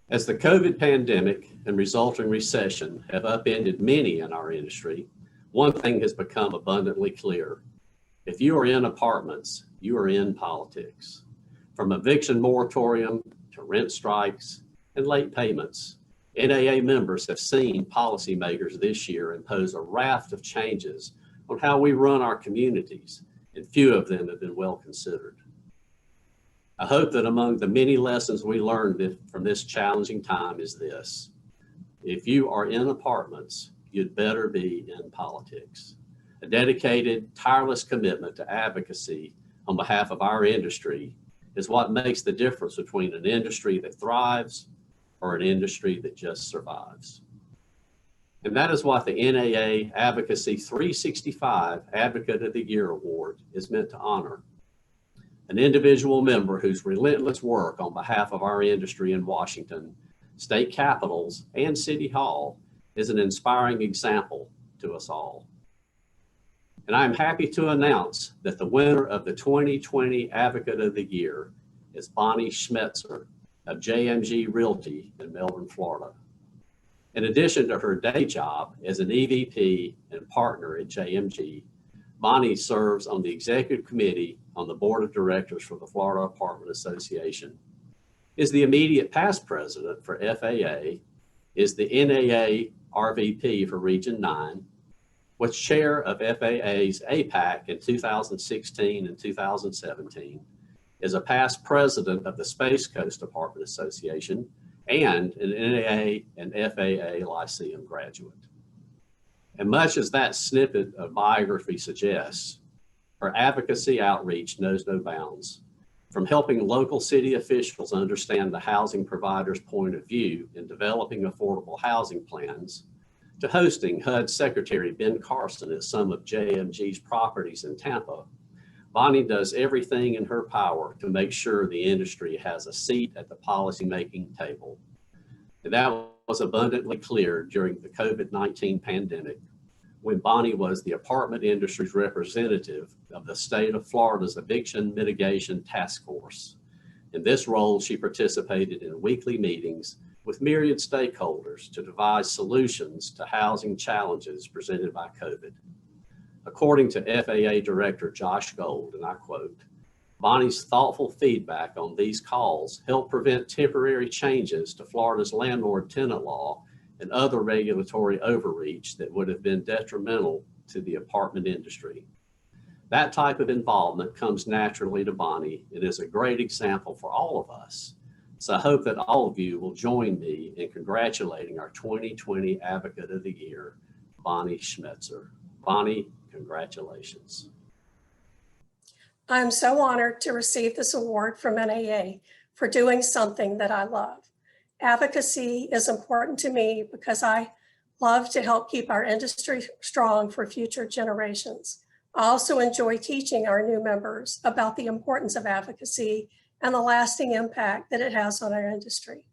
As the COVID pandemic and resulting recession have upended many in our industry, one thing has become abundantly clear. If you are in apartments, you are in politics. From eviction moratorium to rent strikes and late payments, NAA members have seen policymakers this year impose a raft of changes on how we run our communities, and few of them have been well considered. I hope that among the many lessons we learned from this challenging time is this: if you are in apartments, you'd better be in politics. A dedicated, tireless commitment to advocacy on behalf of our industry is what makes the difference between an industry that thrives or an industry that just survives. And that is what the NAA Advocacy 365 Advocate of the Year Award is meant to honor. An individual member whose relentless work on behalf of our industry in Washington, state capitals, and City Hall is an inspiring example to us all. And I'm happy to announce that the winner of the 2020 Advocate of the Year is Bonnie Smetzer of JMG Realty in Melbourne, Florida. In addition to her day job as an EVP and partner at JMG, Bonnie serves on the executive committee on the board of directors for the Florida Apartment Association, is the immediate past president for FAA, is the NAA RVP for Region 9, was chair of FAA's APAC in 2016 and 2017, is a past president of the Space Coast Apartment Association, and an NAA and FAA Lyceum graduate. And much as that snippet of biography suggests, her advocacy outreach knows no bounds. From helping local city officials understand the housing provider's point of view in developing affordable housing plans, to hosting HUD Secretary Ben Carson at some of JMG's properties in Tampa, Bonnie does everything in her power to make sure the industry has a seat at the policymaking table. And that was abundantly clear during the COVID-19 pandemic, when Bonnie was the apartment industry's representative of the state of Florida's Eviction Mitigation Task Force. In this role, she participated in weekly meetings with myriad stakeholders to devise solutions to housing challenges presented by COVID. According to FAA Director Josh Gold, and I quote, Bonnie's thoughtful feedback on these calls helped prevent temporary changes to Florida's landlord-tenant law and other regulatory overreach that would have been detrimental to the apartment industry. That type of involvement comes naturally to Bonnie. It is a great example for all of us. So I hope that all of you will join me in congratulating our 2020 Advocate of the Year, Bonnie Smetzer. Bonnie, congratulations. I'm so honored to receive this award from NAA for doing something that I love. Advocacy is important to me because I love to help keep our industry strong for future generations. I also enjoy teaching our new members about the importance of advocacy and the lasting impact that it has on our industry.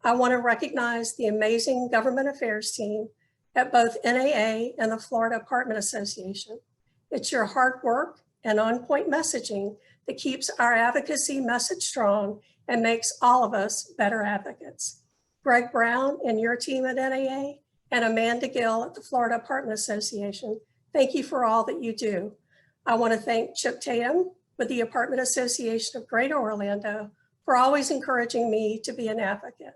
I want to recognize the amazing government affairs team at both NAA and the Florida Apartment Association. It's your hard work and on-point messaging that keeps our advocacy message strong and makes all of us better advocates. Greg Brown and your team at NAA and Amanda Gill at the Florida Apartment Association, thank you for all that you do. I want to thank Chip Tatum with the Apartment Association of Greater Orlando for always encouraging me to be an advocate.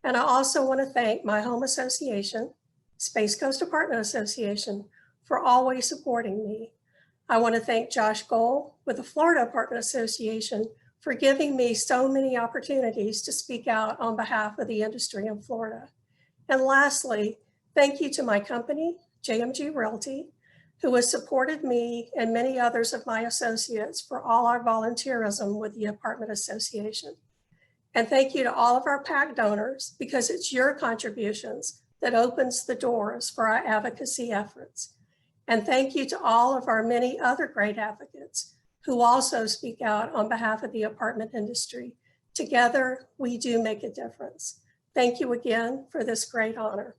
And I also want to thank my home association, Space Coast Apartment Association, for always supporting me. I want to thank Josh Gold with the Florida Apartment Association for giving me so many opportunities to speak out on behalf of the industry in Florida. And lastly, thank you to my company, JMG Realty, who has supported me and many others of my associates for all our volunteerism with the Apartment Association. And thank you to all of our PAC donors, because it's your contributions that opens the doors for our advocacy efforts. And thank you to all of our many other great advocates who also speak out on behalf of the apartment industry. Together, we do make a difference. Thank you again for this great honor.